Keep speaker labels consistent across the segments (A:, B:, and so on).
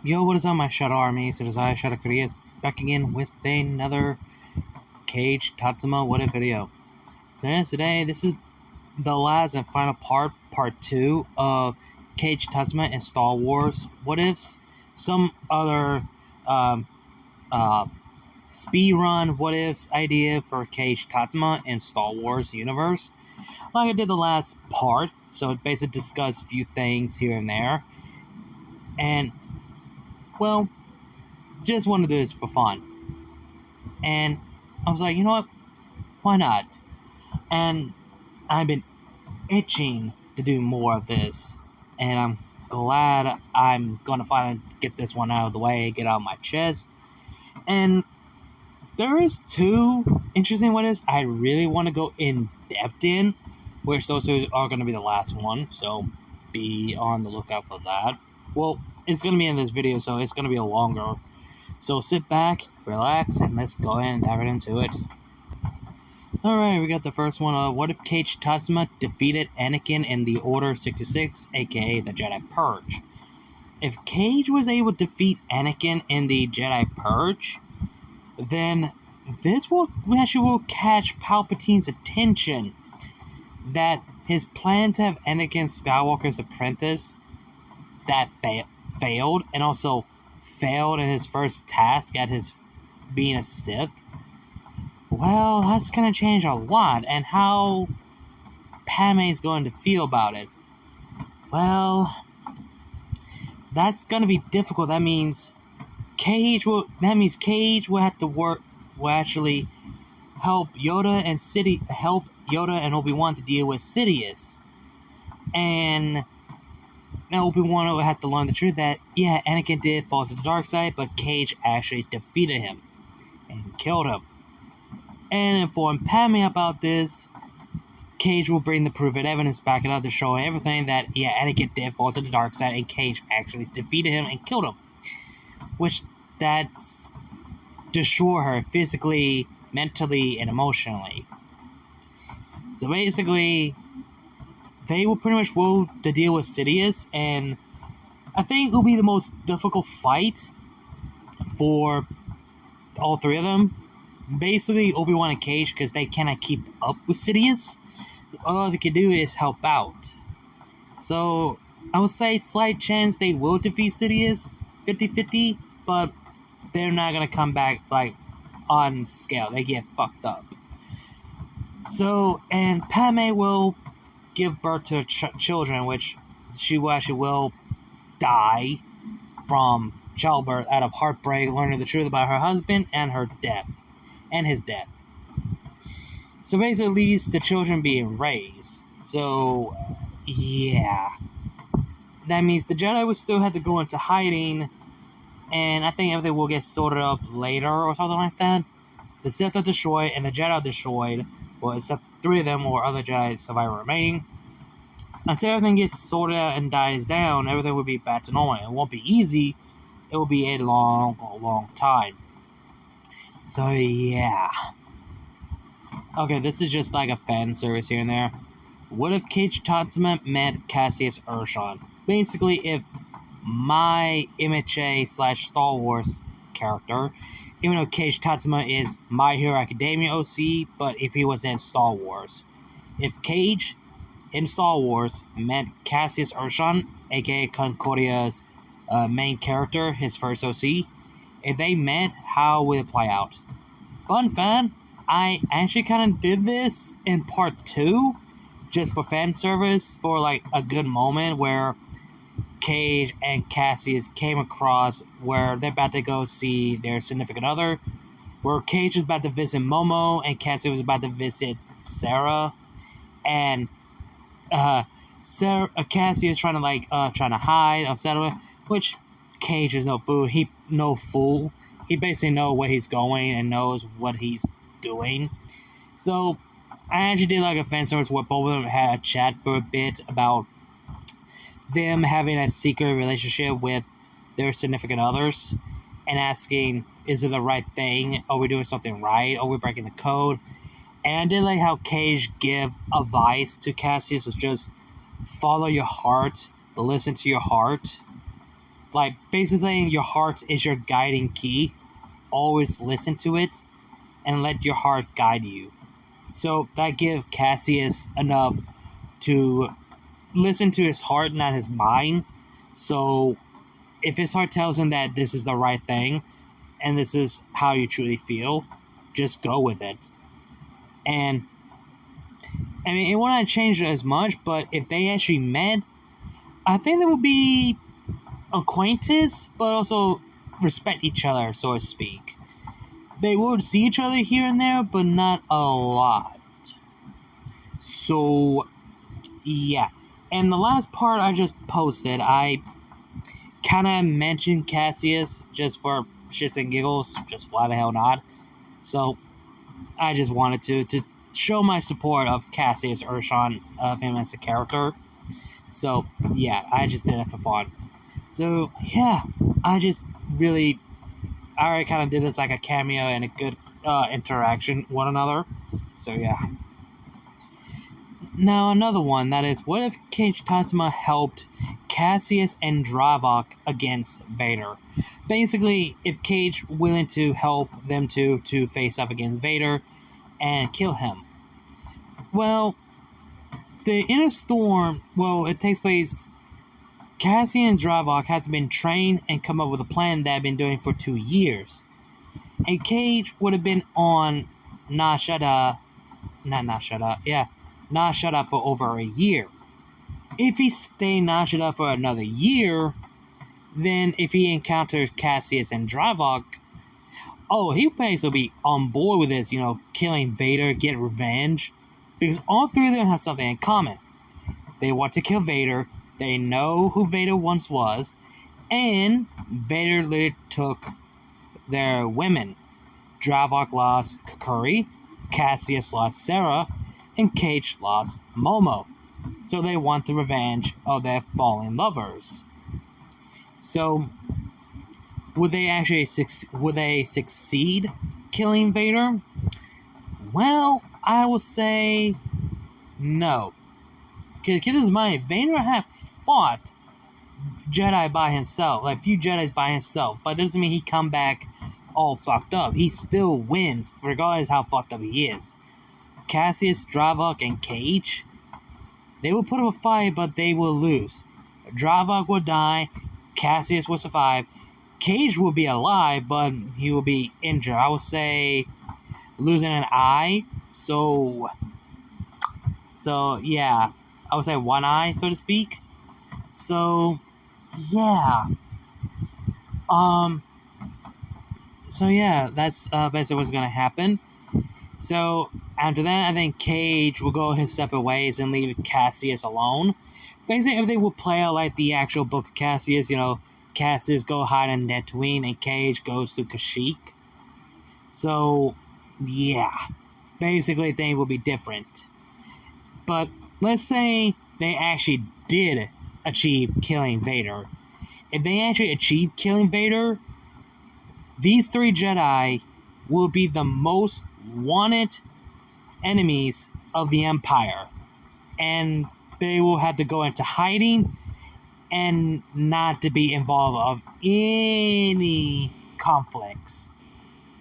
A: Yo, what is up, my Shadow Army? It is I, Shadow Critias, back again with another Kage Tatsuma What If video. So today, this is the last and final part 2 of Kage Tatsuma and Star Wars What Ifs. Some other speedrun What Ifs idea for Kage Tatsuma and Star Wars universe. Like I did the last part, so it basically discussed a few things here and there. And, well, just wanted to do this for fun. And I was like, you know what? Why not? And I've been itching to do more of this. And I'm glad I'm going to finally get this one out of the way, get out of my chest. And there is two interesting ones I really want to go in depth in, which those two are going to be the last one. So be on the lookout for that. Well, it's going to be in this video, so it's going to be a longer. So sit back, relax, and let's go ahead and dive right into it. Alright, we got the first one. What if Kage Tatsuma defeated Anakin in the Order 66, aka the Jedi Purge? If Kage was able to defeat Anakin in the Jedi Purge, then this will catch Palpatine's attention. That his plan to have Anakin Skywalker's apprentice that failed, and also failed in his first task at his being a Sith, well, that's going to change a lot, and how Padme is going to feel about it. Well, that's going to be difficult. That means Kage will have to will actually help Yoda and Obi-Wan to deal with Sidious. And now Obi-Wan will have to learn the truth that, yeah, Anakin did fall to the dark side, but Kage actually defeated him and killed him. And inform Padme about this. Kage will bring the proof and evidence back it up to show everything that, yeah, Anakin did fall to the dark side and Kage actually defeated him and killed him. Which, that's destroy her physically, mentally, and emotionally. So basically, they will pretty much will to deal with Sidious, and I think it will be the most difficult fight for all three of them. Basically, Obi-Wan and Kage, because they cannot keep up with Sidious. All they can do is help out. So, I would say slight chance they will defeat Sidious, 50-50, but they're not going to come back, like, on scale. They get fucked up. So, and Padme will give birth to children, which she actually will die from childbirth out of heartbreak, learning the truth about her husband and her death. And his death. So basically leads to children being raised. So, yeah. That means the Jedi will still have to go into hiding, and I think everything will get sorted up later or something like that. The Sith are destroyed, and the Jedi are destroyed. Well, except 3 of them or other Jedi survivor remaining. Until everything gets sorted out and dies down, everything will be back to normal. It won't be easy. It will be a long time. So, yeah. Okay, this is just like a fan service here and there. What if Kage Tatsuma met Cassius Urshan? Basically, if my MHA/Star Wars character, even though Kage Tatsuma is My Hero Academia OC, but if he was in Star Wars. If Kage, in Star Wars, met Cassius Urshan, aka Concordia's main character, his first OC, if they met, how would it play out? Fun, I actually kind of did this in part 2, just for fan service, for like a good moment where Kage and Cassius came across where they're about to go see their significant other, where Kage was about to visit Momo and Cassius was about to visit Sarah, and Cassius trying to hide, etc. Which Kage is no fool. He basically knows where he's going and knows what he's doing. So, I actually did like a fan service where both of them had a chat for a bit about them having a secret relationship with their significant others and asking, is it the right thing? Are we doing something right? Are we breaking the code? And I did like how Kage give advice to Cassius, was just follow your heart, listen to your heart. Like, basically, your heart is your guiding key. Always listen to it and let your heart guide you. So that gives Cassius enough to listen to his heart, not his mind. So if his heart tells him that this is the right thing and this is how you truly feel, just go with it. And I mean, it would not change as much, but if they actually met, I think they would be acquaintances, but also respect each other, so to speak. They would see each other here and there, but not a lot. So, yeah. And the last part I just posted, I kind of mentioned Cassius just for shits and giggles, just why the hell not. So, I just wanted to show my support of Cassius Urshan, of him as a character. So, yeah, I just did it for fun. So, yeah, I already kind of did this like a cameo and a good interaction with one another. So, yeah. Now, another one, that is, what if Kage Tatsuma helped Cassius and Dravok against Vader? Basically, if Kage willing to help them to face up against Vader and kill him. Well, the Inner Storm, it takes place. Cassian and Dravok has been trained and come up with a plan that I've been doing for 2 years. And Kage would have been on Nashada for over a year. If he stayed Nashada for another year, then if he encounters Cassius and Dravok, he basically be on board with this, killing Vader, get revenge. Because all three of them have something in common. They want to kill Vader, they know who Vader once was, and Vader literally took their women. Dravok lost Kakuri, Cassius lost Sarah, and Kage lost Momo. So they want the revenge of their fallen lovers. So, would they succeed killing Vader? Well, I will say no. Because keep in mind, Vader had fought Jedi by himself, like a few Jedis by himself, but it doesn't mean he come back all fucked up. He still wins, regardless how fucked up he is. Cassius, Dravok, and Kage, they will put up a fight, but they will lose. Dravok will die, Cassius will survive, Kage will be alive, but he will be injured. I would say losing an eye, so yeah, I would say one eye, so to speak. So, yeah. So yeah, that's basically what's gonna happen. So after that, I think Kage will go his separate ways and leave Cassius alone. Basically, everything will play out like the actual book of Cassius. Cassius go hide in Tatooine, and Kage goes to Kashyyyk. So, yeah, basically things will be different. But let's say they actually did achieve killing Vader. If they actually achieve killing Vader, these 3 Jedi will be the most wanted enemies of the Empire. And they will have to go into hiding and not to be involved of any conflicts.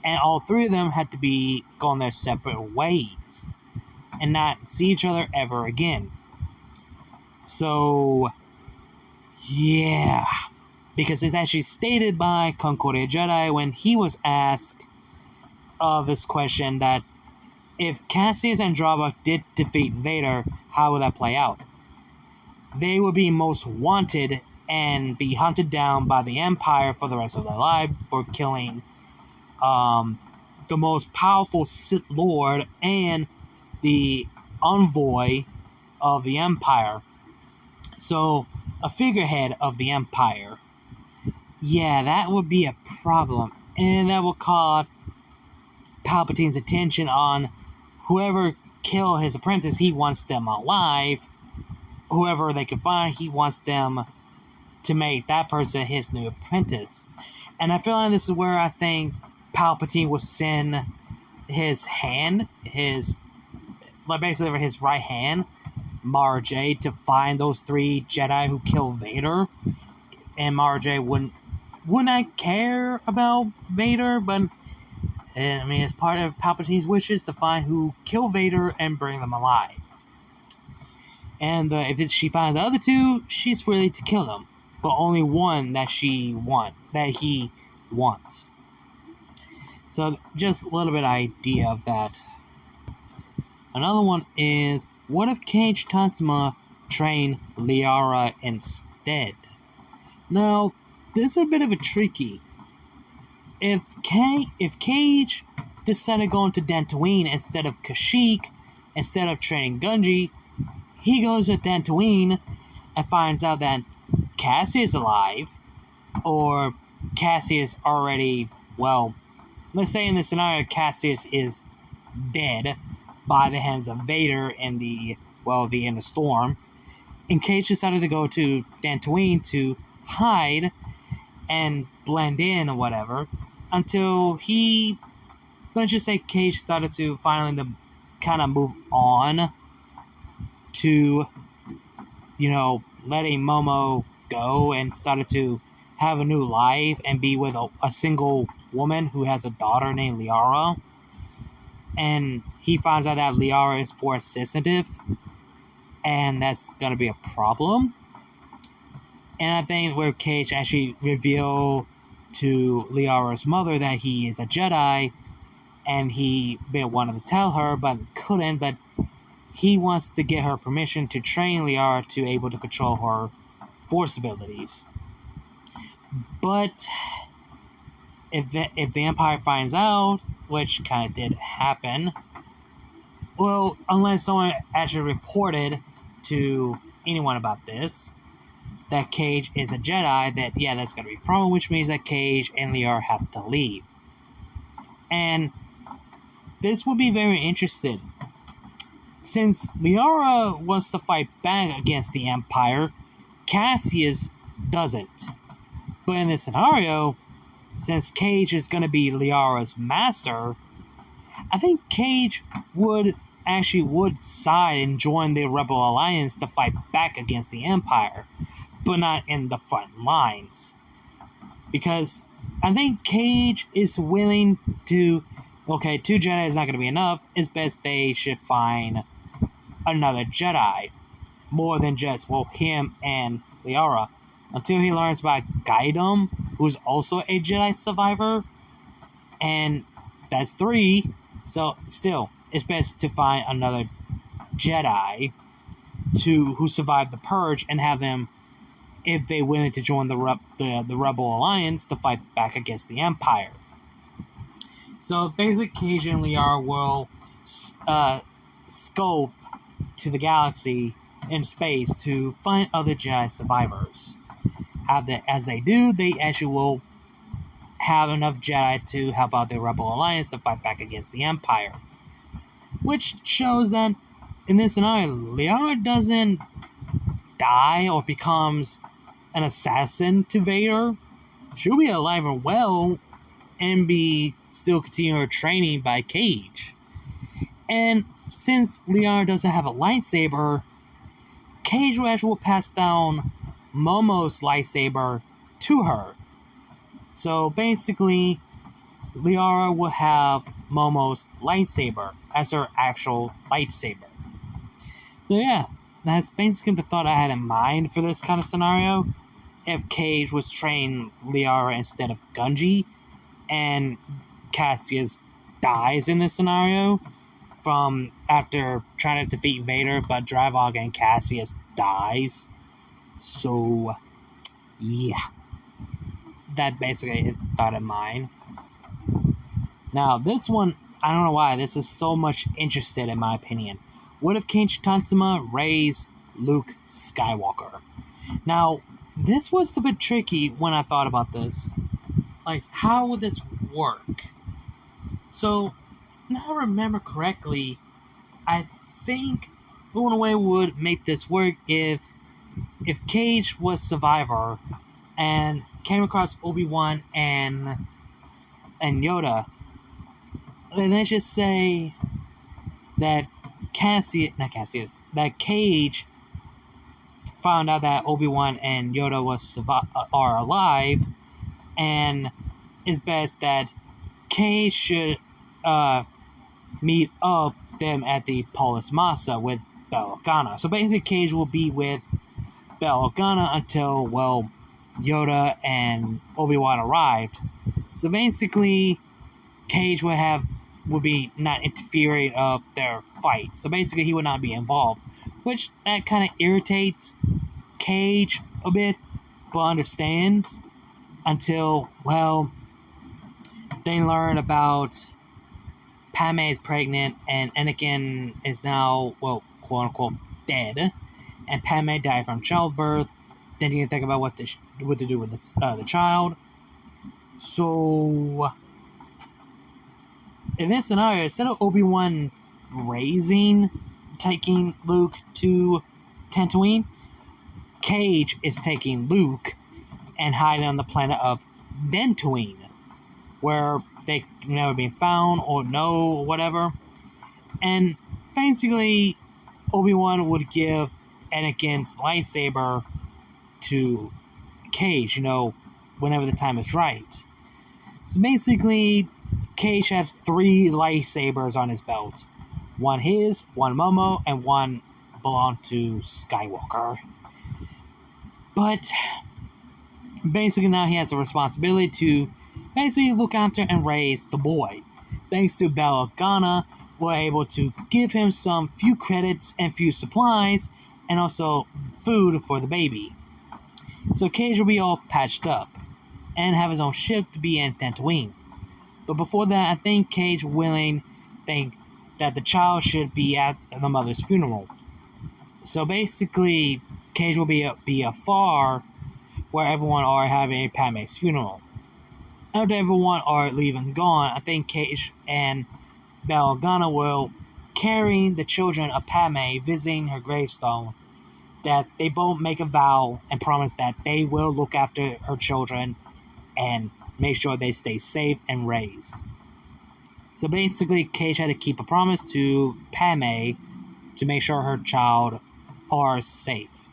A: And all 3 of them had to be going their separate ways and not see each other ever again. So, yeah. Because it's actually stated by Concordia Jedi when he was asked this question that if Cassius and Dravok did defeat Vader, how would that play out? They would be most wanted and be hunted down by the Empire for the rest of their life for killing the most powerful Sith Lord and the envoy of the Empire. So, a figurehead of the Empire. Yeah, that would be a problem. And that will call Palpatine's attention on whoever killed his apprentice, he wants them alive. Whoever they can find, he wants them to make that person his new apprentice. And I feel like this is where I think Palpatine will send his hand, basically his right hand, Mara Jade, to find those 3 Jedi who killed Vader. and Mara wouldn't not care about Vader, but I mean, it's part of Palpatine's wishes to find who killed Vader and bring them alive. And she finds the other two, she's ready to kill them, but only one that he wants. So just a little bit of idea of that. Another one is, what if Kage Tatsuma trained Liara instead? Now, this is a bit of a tricky. If Kage decided to go into Dantooine instead of Kashyyyk, instead of training Gungi, he goes to Dantooine and finds out that Cassie is alive, or Cassius already, well, let's say in this scenario, Cassius is dead by the hands of Vader in the storm, and Kage decided to go to Dantooine to hide and blend in or whatever, until let's just say Kage started to finally kind of move on to, letting Momo go and started to have a new life and be with a single woman who has a daughter named Liara. And he finds out that Liara is force sensitive, and that's going to be a problem. And I think where Kage actually revealed to Liara's mother that he is a Jedi, and he wanted to tell her but couldn't, but he wants to get her permission to train Liara to able to control her force abilities. But if the Empire finds out, which kind of did happen, well, unless someone actually reported to anyone about this, that Kage is a Jedi, that's going to be a problem, which means that Kage and Liara have to leave. And this will be very interesting. Since Liara wants to fight back against the Empire, Cassius doesn't. But in this scenario, since Kage is going to be Liara's master, I think Kage would side and join the Rebel Alliance to fight back against the Empire, but not in the front lines. Because I think Kage is willing to, okay, 2 Jedi is not going to be enough, it's best they should find another Jedi, more than just, him and Liara, until he learns about Gaidam, who's also a Jedi survivor, and that's 3, so still, it's best to find another Jedi who survived the Purge and have them, if they're willing to join the Rebel Alliance, to fight back against the Empire. So basically, Kage and Liara will scope to the galaxy in space to find other Jedi survivors. As they do, they actually will have enough Jedi to help out the Rebel Alliance to fight back against the Empire. Which shows that in this scenario, Liara doesn't die or becomes an assassin to Vader. She'll be alive and well and be still continuing her training by Kage. And since Liara doesn't have a lightsaber, Kage will pass down Momo's lightsaber to her. So basically, Liara will have Momo's lightsaber as her actual lightsaber. So yeah, that's basically the thought I had in mind for this kind of scenario. If Kage was trained Liara instead of Gungi, and Cassius dies in this scenario from after trying to defeat Vader, but Drivog and Cassius dies. So yeah, that basically thought in mind. Now this one, I don't know why this is so much interested in my opinion. What if Kage Tatsuma raised Luke Skywalker? Now this was a bit tricky when I thought about this. Like, how would this work? So, if I remember correctly, I think the only way would make this work if Kage was Survivor and came across Obi-Wan and Yoda, then let's just say that Kage found out that Obi-Wan and Yoda are alive, and it's best that Kage should meet up them at the Polis Massa with Bail Organa. So basically, Kage will be with Bail Organa until, well, Yoda and Obi-Wan arrived. So basically, Kage would be not interfering of their fight. So basically, he would not be involved, which that kind of irritates Kage a bit, but understands until, well, they learn about Padme is pregnant and Anakin is now, well, quote unquote, dead, and Padme died from childbirth. Then you can think about what to do with the child. So in this scenario, instead of Obi-Wan taking Luke to Tatooine, Kage is taking Luke and hiding on the planet of Dantooine, where they never been found or know or whatever. And basically, Obi-Wan would give Anakin's lightsaber to Kage, whenever the time is right. So basically, Kage has 3 lightsabers on his belt. One his, one Momo, and one belonged to Skywalker. But basically now he has a responsibility to basically look after and raise the boy. Thanks to Bail Organa, we're able to give him some few credits and few supplies, and also food for the baby. So Kage will be all patched up, and have his own ship to be in Tatooine. But before that, I think Kage think that the child should be at the mother's funeral. So basically, Kage will be afar where everyone are having Padme's funeral. After everyone are leaving gone, I think Kage and Bail Organa will carry the children of Padme visiting her gravestone, that they both make a vow and promise that they will look after her children and make sure they stay safe and raised. So basically, Kage had to keep a promise to Padme to make sure her child are safe.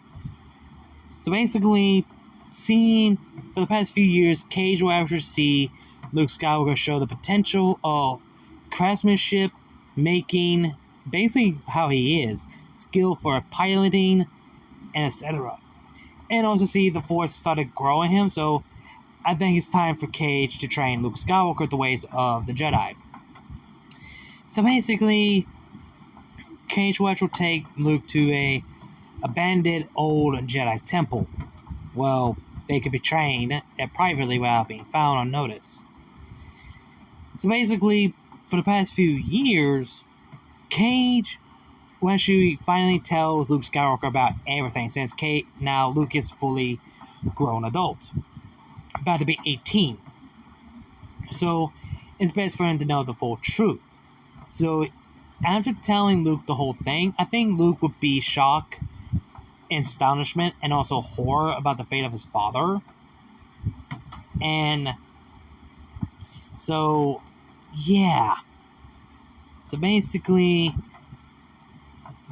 A: So basically, for the past few years, Kage will actually see Luke Skywalker show the potential of craftsmanship, making, basically how he is, skill for piloting, and etc. And also see the Force started growing him, so I think it's time for Kage to train Luke Skywalker the ways of the Jedi. So basically, Kage will take Luke to a abandoned old Jedi temple. Well, they could be trained privately without being found or noticed. So basically, for the past few years, Kage will actually finally tells Luke Skywalker about everything, since now Luke is fully grown adult, about to be 18. So it's best for him to know the full truth. So after telling Luke the whole thing, I think Luke would be shocked, astonishment, and also horror about the fate of his father. And so, yeah. So basically,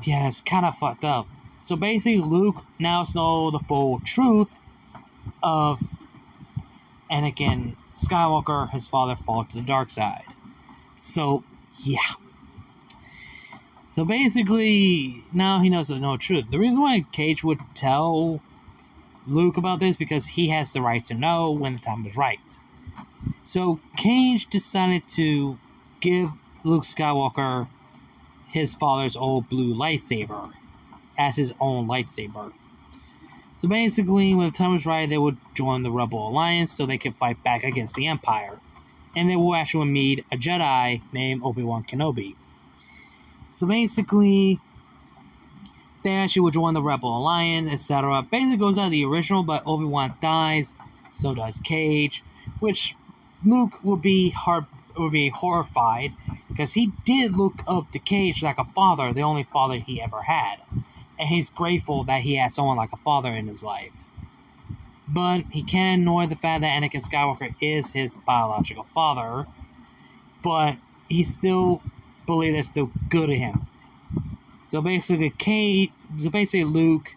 A: yeah, it's kind of fucked up. So basically, Luke now knows the full truth of Anakin Skywalker, his father, fall to the dark side. So, yeah. So basically, now he knows the truth. The reason why Kage would tell Luke about this, because he has the right to know when the time is right. So Kage decided to give Luke Skywalker his father's old blue lightsaber as his own lightsaber. So basically, when the time was right, they would join the Rebel Alliance so they could fight back against the Empire. And they will actually meet a Jedi named Obi-Wan Kenobi. So basically, they actually will join the Rebel Alliance, etc. Basically goes out of the original, but Obi-Wan dies, so does Kage, which Luke would be horrified, because he did look up to Kage like a father, the only father he ever had. And he's grateful that he has someone like a father in his life. But he can't ignore the fact that Anakin Skywalker is his biological father, but he still believes there's still good in him. So basically, Luke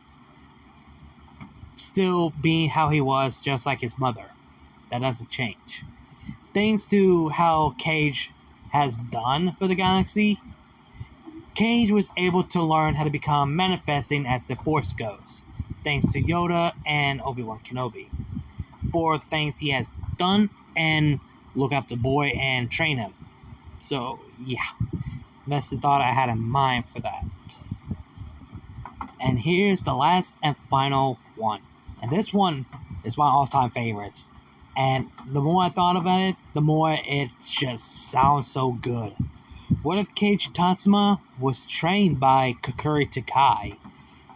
A: still being how he was, just like his mother. That doesn't change. Thanks to how Kage has done for the galaxy, Kage was able to learn how to become manifesting as the Force goes, thanks to Yoda and Obi-Wan Kenobi, for things he has done and look up the boy and train him. So, yeah, that's the thought I had in mind for that. And here's the last and final one. And this one is my all-time favorite. And the more I thought about it, the more it just sounds so good. What if Kage Tatsuma was trained by Kakuri Takai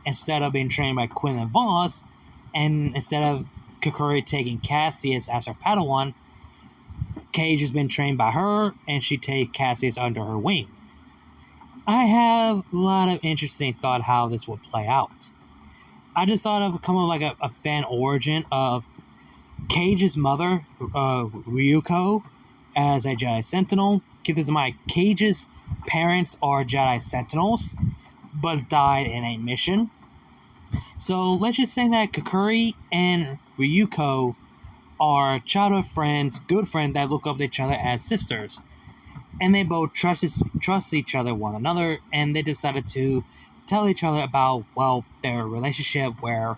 A: instead of being trained by Quinlan Voss, and instead of Kakuri taking Cassius as her Padawan, Kage has been trained by her, and she takes Cassius under her wing? I have a lot of interesting thought how this would play out. I just thought of coming like a fan origin of Kage's mother, Ryuko, as a Jedi Sentinel. Keep this in mind, Kage's parents are Jedi Sentinels, but died in a mission. So let's just say that Kakuri and Ryuko are childhood friends, good friends that look up to each other as sisters. And they both trust each other, one another, and they decided to tell each other about, well, their relationship where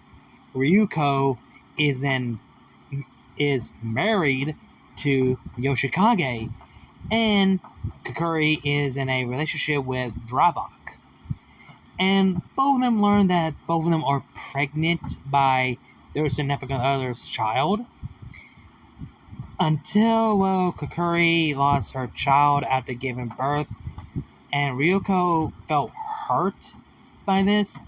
A: Ryuko is married to Yoshikage, and Kakuri is in a relationship with Dravok. And both of them learn that both of them are pregnant by their significant other's child. Until, well, Kakuri lost her child after giving birth, and Ryuko felt hurt by this,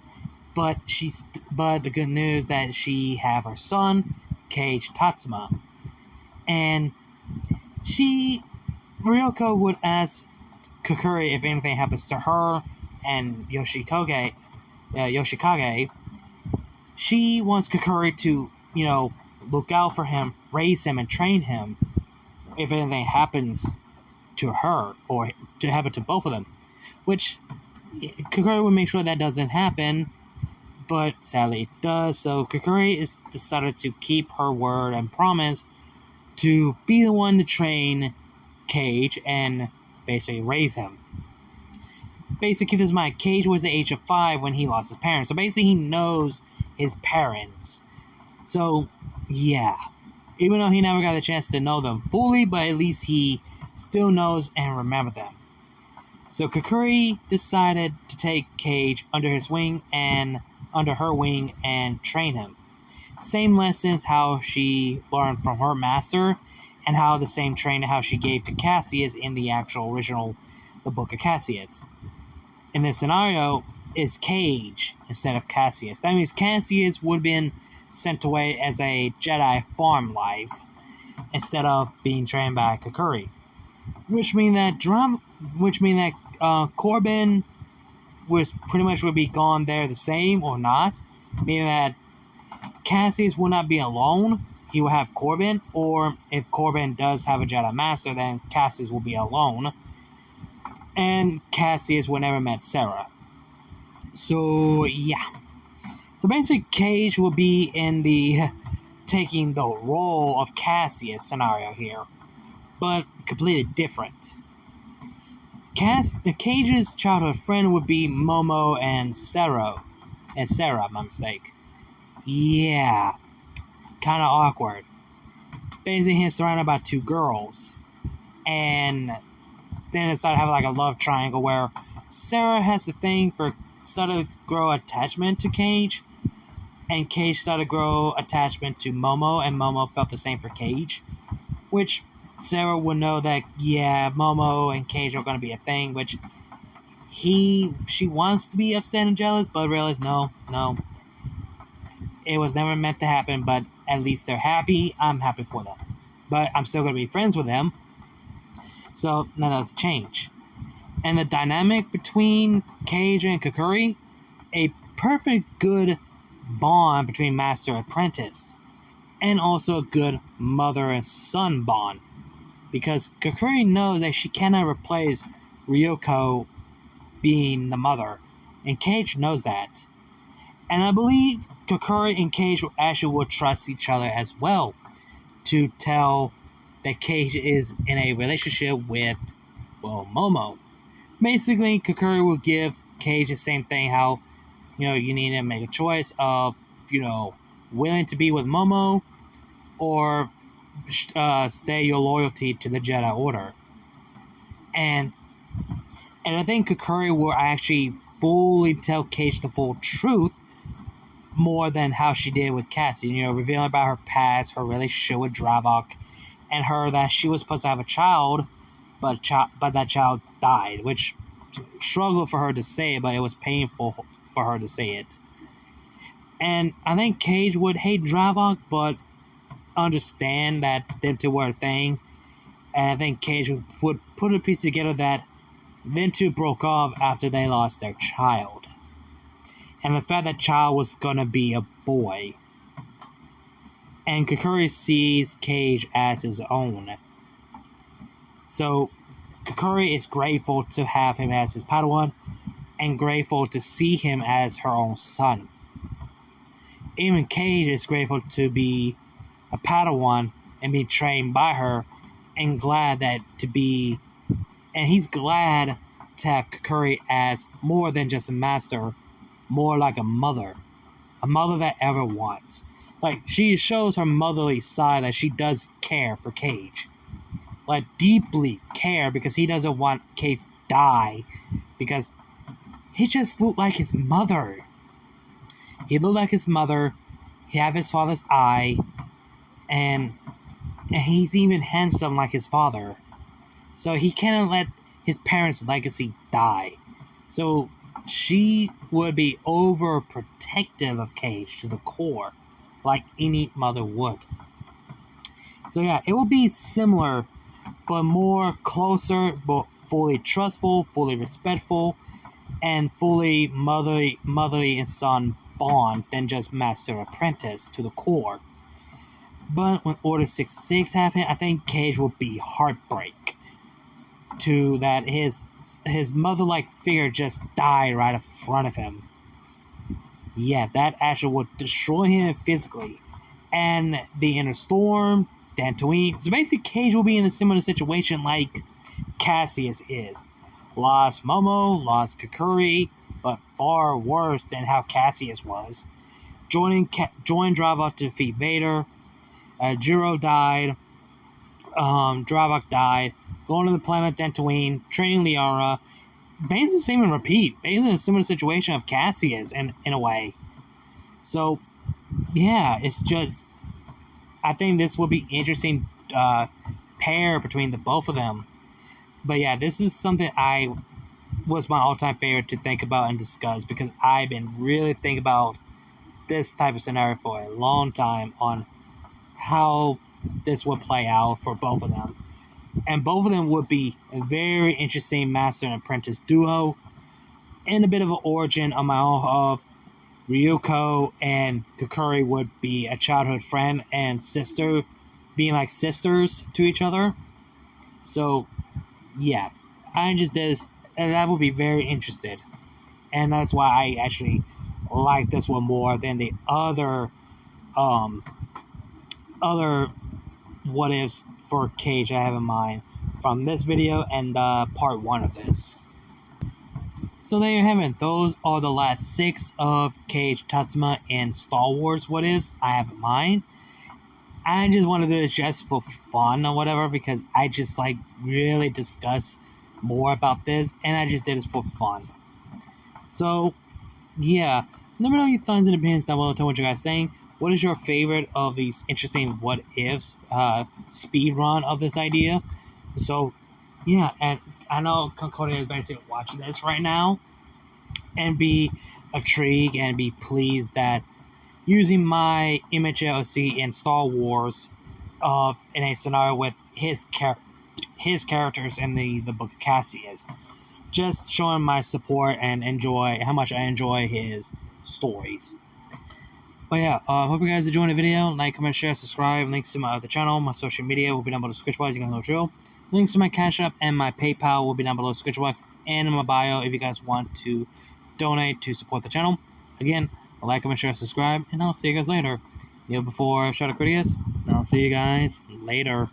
A: but the good news that she have her son, Kage Tatsuma, and Ryuko would ask Kakuri if anything happens to her and Yoshikage. She wants Kakuri to, look out for him, raise him, and train him if anything happens to her or to happen to both of them. Which Kakuri would make sure that doesn't happen, but sadly it does. So Kakuri is decided to keep her word and promise to be the one to train Kage and basically raise him. Basically, keep this in mind, Kage was the age of 5 when he lost his parents. So basically, he knows his parents. So, yeah. Even though he never got a chance to know them fully, but at least he still knows and remembers them. So Kakuri decided to take Kage under her wing and train him. Same lessons how she learned from her master, and how the same training how she gave to Cassius in the actual original The Book of Cassius. In this scenario, is Kage instead of Cassius. That means Cassius would have been sent away as a Jedi farm life instead of being trained by Kakuri. Which means that Corbin would be gone there the same or not. Meaning that Cassius will not be alone. He will have Corbin, or if Corbin does have a Jedi Master, then Cassius will be alone. And Cassius will never met Sarah. So, yeah. So basically, Kage will be in the taking the role of Cassius scenario here, but completely different. Kage's childhood friend would be Momo and Sarah, my mistake. Yeah, kind of awkward. Basically, he's surrounded by 2 girls, and then it started having like a love triangle where Sarah has the thing for started to grow attachment to Kage, and Kage started to grow attachment to Momo, and Momo felt the same for Kage, which Sarah would know that, yeah, Momo and Kage are going to be a thing, which she wants to be upset and jealous, but realized no, it was never meant to happen, but at least they're happy. I'm happy for them, but I'm still going to be friends with them, so that doesn't change. And the dynamic between Kage and Kakuri, a perfect good bond between master and apprentice, and also a good mother and son bond, because Kakuri knows that she cannot replace Ryuko being the mother, and Kage knows that. And I believe Kukuri and Kage actually will trust each other as well to tell that Kage is in a relationship with, well, Momo. Basically, Kukuri will give Kage the same thing, how, you need to make a choice of, willing to be with Momo or stay your loyalty to the Jedi Order. And I think Kukuri will actually fully tell Kage the full truth more than how she did with Cassie, revealing about her past, her relationship with Dravok, and her that she was supposed to have a child, but that child died, which struggled for her to say, but it was painful for her to say it. And I think Kage would hate Dravok, but understand that them two were a thing. And I think Kage would put a piece together that them two broke off after they lost their child. And the fact that child was gonna be a boy. And Kukuri sees Kage as his own. So Kukuri is grateful to have him as his Padawan, and grateful to see him as her own son. Even Kage is grateful to be a Padawan and be trained by her, and he's glad to have Kukuri as more than just a master, more like a mother that ever wants. Like, she shows her motherly side, that she does care for Kage, like deeply care, because he doesn't want Kage to die, because he just looked like his mother. He looked like his mother. He had his father's eye, and he's even handsome like his father. So he cannot let his parents' legacy die. So she would be overprotective of Kage to the core, like any mother would. So yeah, it will be similar, but more closer, but fully trustful, fully respectful, and fully motherly and son bond than just master apprentice to the core. But when Order 66 happened, I think Kage would be heartbreak to that his mother-like figure just died right in front of him. Yeah, that actually would destroy him physically. And the Inner Storm, Dantooine. So basically, Kage will be in a similar situation like Cassius is. Lost Momo, lost Kukuri, but far worse than how Cassius was. Joined Dravok to defeat Vader. Jiro died. Dravok died. Going to the planet Dantooine, training Liara. Basically the same and repeat. Basically a similar situation of Cassius in a way. So, yeah, it's just, I think this will be interesting pair between the both of them. But yeah, this is something was my all-time favorite to think about and discuss, because I've been really thinking about this type of scenario for a long time on how this would play out for both of them. And both of them would be a very interesting master and apprentice duo, and a bit of an origin on my own of Ryuko and Kukuri would be a childhood friend and sister, being like sisters to each other. So, yeah, I just did this, and that would be very interested. And that's why I actually like this one more than the other what ifs for Kage I have in mind from this video and part 1 of this. So there you have it. Those are the last 6 of Kage, Tatsuma, and Star Wars what ifs I have in mind. I just wanted to do this just for fun or whatever, because I just like really discuss more about this, and I just did this for fun. So yeah, let me know your thoughts and opinions down below. Tell me what you guys think. What is your favorite of these interesting what ifs speed run of this idea? So yeah, and I know Concordia is basically watching this right now and be intrigued and be pleased that using my image LC in Star Wars in a scenario with his characters in the Book of Cassius, just showing my support and enjoy how much I enjoy his stories. But yeah, hope you guys enjoyed the video. Like, comment, share, subscribe. Links to my other channel, my social media will be down below the description box. You guys know the drill. Links to my Cash App and my PayPal will be down below the description box and in my bio if you guys want to donate to support the channel. Again, Like, comment, share, subscribe, and I'll see you guys later. Before Shout out Critias, and I'll see you guys later.